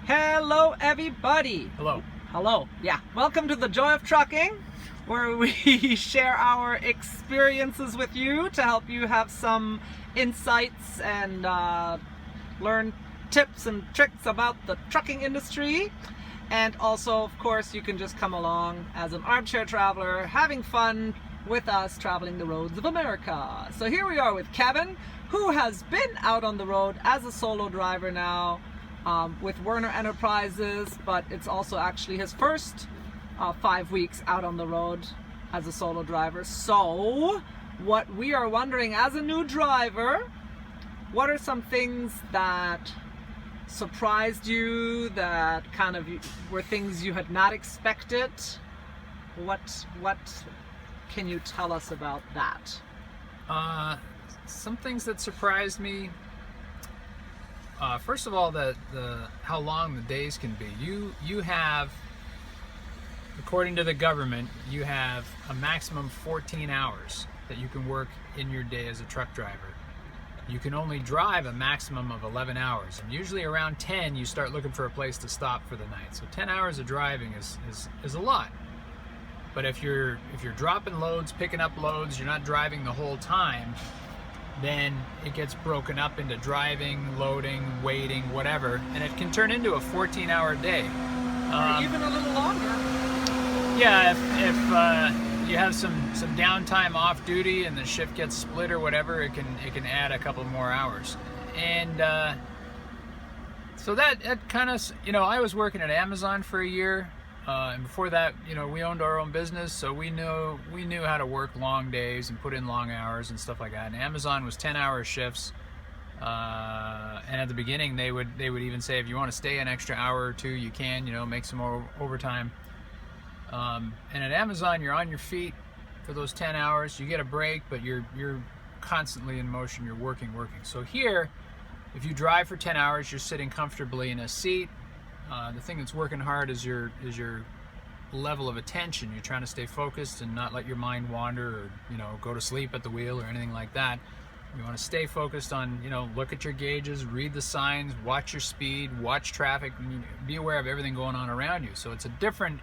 Hello everybody! Hello. Hello, yeah. Welcome to the Joy of Trucking, where we share our experiences with you to help you have some insights and learn tips and tricks about the trucking industry. And also, of course, you can just come along as an armchair traveler, having fun with us traveling the roads of America. So here we are with Kevin, who has been out on the road as a solo driver now with Werner Enterprises, but it's also actually his first 5 weeks out on the road as a solo driver. So what we are wondering, as a new driver, what are some things that surprised you, that kind of were things you had not expected? What can you tell us about that? Some things that surprised me. First of all, how long the days can be. You have, according to the government, you have a maximum 14 hours that you can work in your day as a truck driver. You can only drive a maximum of 11 hours, and usually around 10 you start looking for a place to stop for the night. So 10 hours of driving is a lot. But if you're dropping loads, picking up loads, you're not driving the whole time, then it gets broken up into driving, loading, waiting, whatever, and it can turn into a 14-hour day. Or even a little longer. Yeah, if you have some downtime off duty and the shift gets split or whatever, it can add a couple more hours. And so that kind of, I was working at Amazon for a year. And before that, we owned our own business, so we knew how to work long days and put in long hours and stuff like that. And Amazon was 10-hour shifts, and at the beginning they would even say, if you want to stay an extra hour or two, you can, make some more overtime. And at Amazon, you're on your feet for those 10 hours. You get a break, but you're constantly in motion. You're working. So here, if you drive for 10 hours, you're sitting comfortably in a seat. The thing that's working hard is your level of attention. You're trying to stay focused and not let your mind wander or go to sleep at the wheel or anything like that. You want to stay focused on look at your gauges, read the signs, watch your speed, watch traffic, and be aware of everything going on around you. So it's different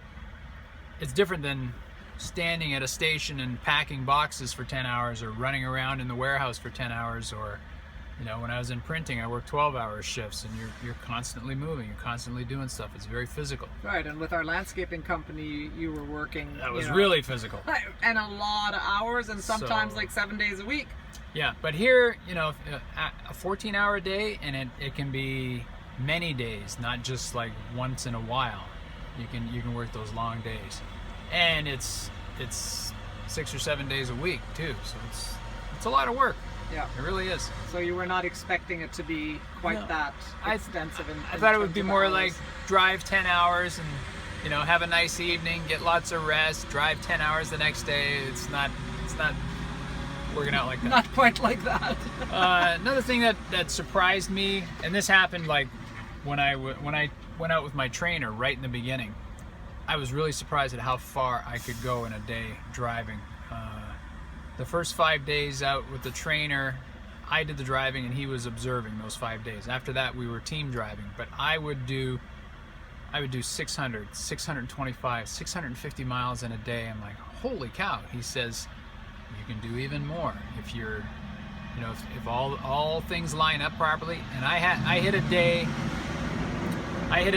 than standing at a station and packing boxes for 10 hours or running around in the warehouse for 10 hours or when I was in printing, I worked 12-hour shifts, and you're constantly moving, you're constantly doing stuff. It's very physical. Right, and with our landscaping company, you were working. That was really physical. And a lot of hours, and sometimes like 7 days a week. Yeah, but here, a 14-hour day, and it can be many days, not just like once in a while. You can work those long days, and it's 6 or 7 days a week too. So it's a lot of work. Yeah, it really is. So you were not expecting it to be quite that extensive. I thought it would be more like drive 10 hours and have a nice evening, get lots of rest, drive 10 hours the next day. It's not working out like that. Not quite like that. Another thing that surprised me, and this happened like when I went out with my trainer right in the beginning, I was really surprised at how far I could go in a day driving. The first 5 days out with the trainer, I did the driving and he was observing those 5 days. After that, we were team driving, but I would do 600, 625, 650 miles in a day. I'm like, holy cow. He says, you can do even more if you're, if all things line up properly. And I hit a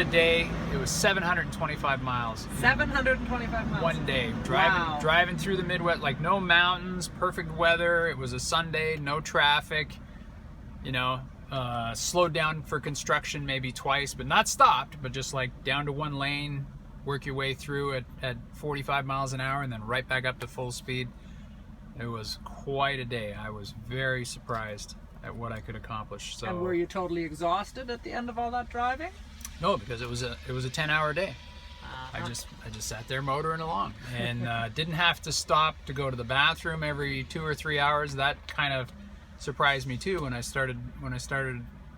day, it was 725 miles. 725 miles? One day. Wow. Driving through the Midwest, like no mountains, perfect weather. It was a Sunday, no traffic. Slowed down for construction maybe twice, but not stopped, but just like down to one lane, work your way through at 45 miles an hour and then right back up to full speed. It was quite a day. I was very surprised at what I could accomplish. So. And were you totally exhausted at the end of all that driving? No, because it was a 10-hour day. I just sat there motoring along and didn't have to stop to go to the bathroom every 2 or 3 hours. That kind of surprised me too when I started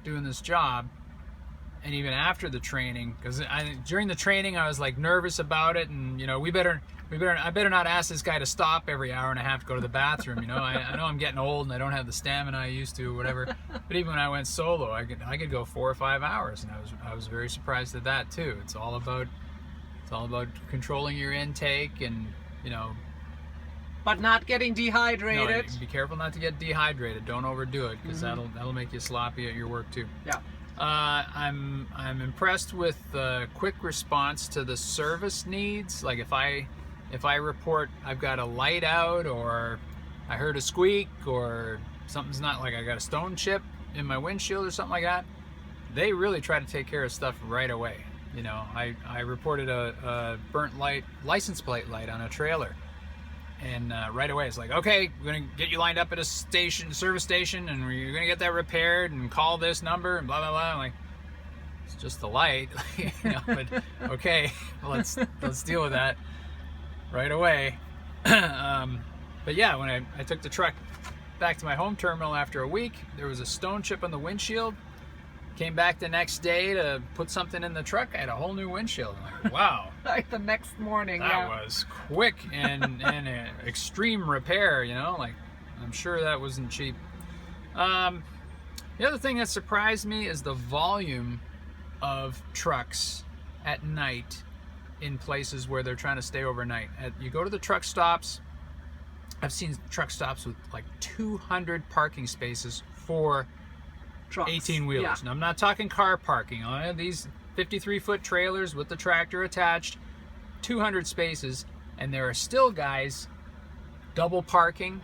doing this job. and even after the training, because during the training I was like nervous about it, and you know, I better not ask this guy to stop every hour and a half to go to the bathroom. You know, I know I'm getting old and I don't have the stamina I used to, or whatever. But even when I went solo, I could go 4 or 5 hours, and I was very surprised at that too. It's all about controlling your intake, and you know. But not getting dehydrated. No, be careful not to get dehydrated. Don't overdo it, because that'll make you sloppy at your work too. Yeah. I'm impressed with the quick response to the service needs. Like if I report I've got a light out, or I heard a squeak, or something's not, like I got a stone chip in my windshield or something like that, they really try to take care of stuff right away. You know, I reported a burnt license plate light on a trailer. And right away, it's like, okay, we're gonna get you lined up at a service station, and you're gonna get that repaired, and call this number, and blah blah blah. I'm like, it's just the light, you know. But okay, well, let's deal with that right away. But yeah, when I took the truck back to my home terminal after a week, there was a stone chip on the windshield. Came back the next day to put something in the truck. I had a whole new windshield. I'm like, wow. Like the next morning. That was quick and an extreme repair, you know. Like, I'm sure that wasn't cheap. The other thing that surprised me is the volume of trucks at night in places where they're trying to stay overnight. You go to the truck stops. I've seen truck stops with like 200 parking spaces for trucks. 18-wheelers. Yeah. And I'm not talking car parking. On these 53-foot trailers with the tractor attached, 200 spaces, and there are still guys double parking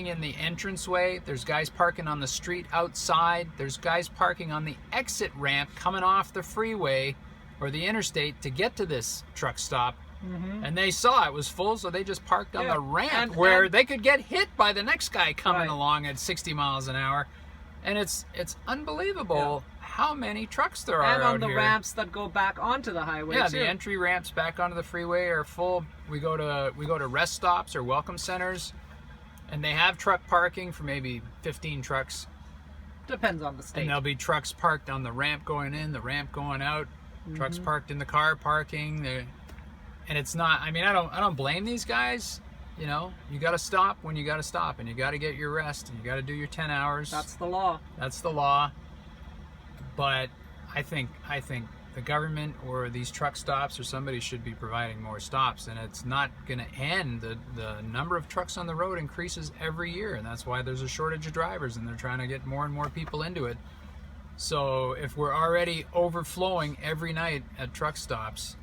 in the entranceway. There's guys parking on the street outside. There's guys parking on the exit ramp coming off the freeway or the interstate to get to this truck stop. And they saw it was full, so they just parked on the ramp where they could get hit by the next guy coming along at 60 miles an hour. And it's unbelievable how many trucks there are out here. And on the ramps that go back onto the highway too. The entry ramps back onto the freeway are full. We go to rest stops or welcome centers, and they have truck parking for maybe 15 trucks. Depends on the state. And there'll be trucks parked on the ramp going in, the ramp going out, trucks parked in the car parking. And it's not, I mean, I don't blame these guys. You know, you got to stop when you got to stop, and you got to get your rest, and you got to do your 10 hours. That's the law. That's the law. But I think the government or these truck stops or somebody should be providing more stops, and it's not going to end. The number of trucks on the road increases every year, and that's why there's a shortage of drivers, and they're trying to get more and more people into it. So if we're already overflowing every night at truck stops,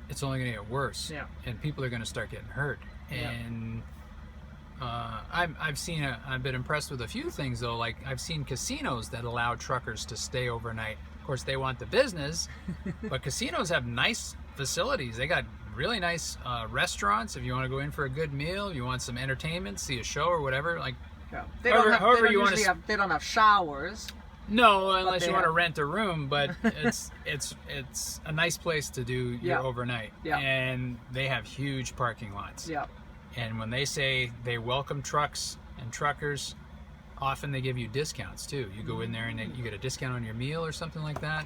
it's only going to get worse, and people are going to start getting hurt. And I've been impressed with a few things though. Like I've seen casinos that allow truckers to stay overnight. Of course, they want the business, but casinos have nice facilities. They got really nice restaurants. If you want to go in for a good meal, you want some entertainment, see a show or whatever. Like, they don't have showers. No, unless you want to rent a room, but it's a nice place to do your overnight. And they have huge parking lots. And when they say they welcome trucks and truckers, often they give you discounts too. You go in there and you get a discount on your meal or something like that.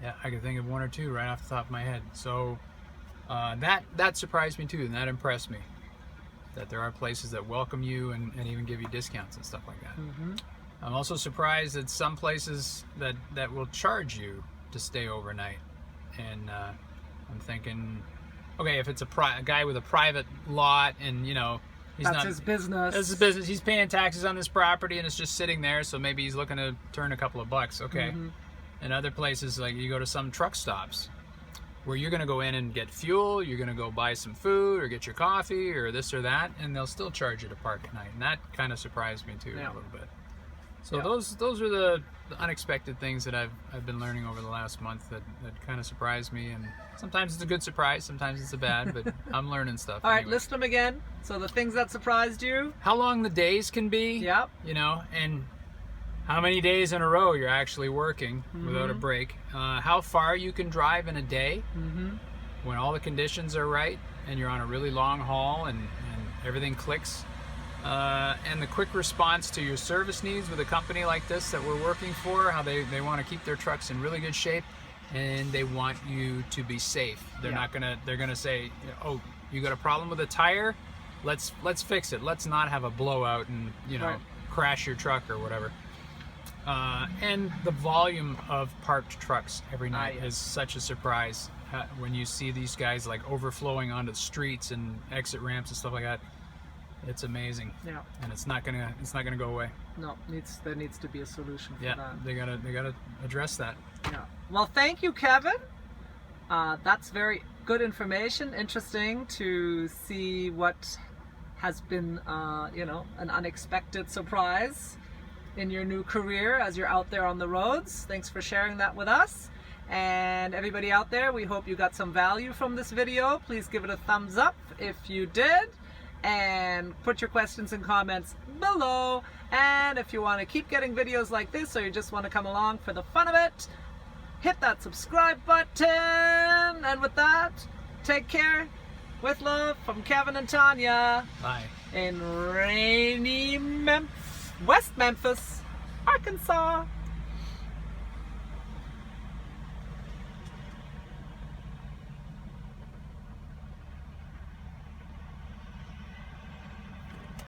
Yeah, I can think of one or two right off the top of my head. So that surprised me too, and that impressed me. That there are places that welcome you and even give you discounts and stuff like that. I'm also surprised at some places that will charge you to stay overnight. And I'm thinking, okay, if it's a guy with a private lot and, you know, that's his business. That's his business. He's paying taxes on this property and it's just sitting there, so maybe he's looking to turn a couple of bucks. Okay. And other places, like you go to some truck stops where you're going to go in and get fuel, you're going to go buy some food or get your coffee or this or that, and they'll still charge you to park at night. And that kind of surprised me too a little bit. So those are the unexpected things that I've been learning over the last month that kind of surprised me, and sometimes it's a good surprise, sometimes it's a bad, but I'm learning stuff. All right, list them again. So the things that surprised you. How long the days can be. You know, and how many days in a row you're actually working without a break. How far you can drive in a day when all the conditions are right and you're on a really long haul and everything clicks. and the quick response to your service needs with a company like this that we're working for, how they want to keep their trucks in really good shape, and they want you to be safe. They're not gonna, they're gonna say, oh, you got a problem with a tire, let's fix it. Let's not have a blowout and, you know, crash your truck or whatever. And the volume of parked trucks every night is such a surprise when you see these guys like overflowing onto the streets and exit ramps and stuff like that. It's amazing. Yeah. And it's not gonna go away. No, there needs to be a solution for that. They gotta address that. Yeah. Well, thank you, Kevin. That's very good information. Interesting to see what has been, you know, an unexpected surprise in your new career as you're out there on the roads. Thanks for sharing that with us. And everybody out there, we hope you got some value from this video. Please give it a thumbs up if you did. And put your questions and comments below. And if you want to keep getting videos like this, or you just want to come along for the fun of it, hit that subscribe button. And with that, take care. With love from Kevin and Tanya. Bye. In rainy West Memphis, Arkansas.